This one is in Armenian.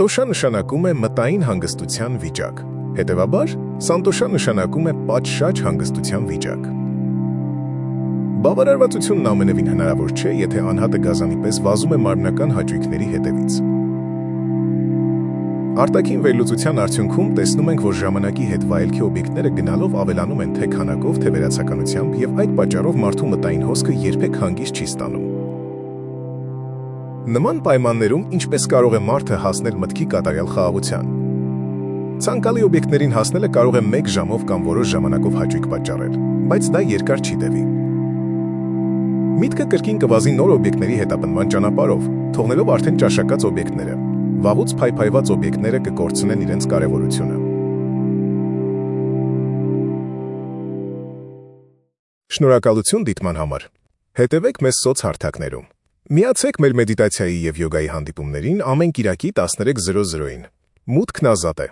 Սանտոշա նշանակում է մտային հանգստության վիճակ, հետևաբար Սանտոշա նշանակում է պատշաճ հանգստության վիճակ։ Բավարարվածությունն ամենևին հնարավոր չէ, եթե անհատը գազանի պես վազում է մարմնական հաճույքների հետևից։ Արտաքին վերլուծության արդյունքում տեսնում ենք, որ ժամանակի հետ վայելքի օբյեկտները գնալով ավելանում են թե քանակով, թե վերացականությամբ, և այդ պատճառով մարդու մտային հոսքը երբեք հանգիստ չի ստանում։ Նման պայմաններում ինչպես կարող է մարդը հասնել մտքի կատարյալ խաղաղության։ Ցանկալի օբյեկտներին հասնելը կարող է 1 ժամով կամ որոշ ժամանակով հաճույք պատճառել, բայց դա երկար չի տևի։ Միտքը կրկին կվազի նոր օբյեկտների հետապնդման ճանապարհով, թողնելով արդեն ճաշակած օբյեկտները, վաղուց փայփայված օբյեկտները կկորցնեն իրենց կարևորությունը։ Շնորհակալություն դիտման համար։ Հետևեք մեզ սոցհարթակներում։ Միացեք մեր մեդիտացիայի և յոգայի հանդիպումներին ամեն կիրակի 13:00-ին։ Մուտքն ազատ է։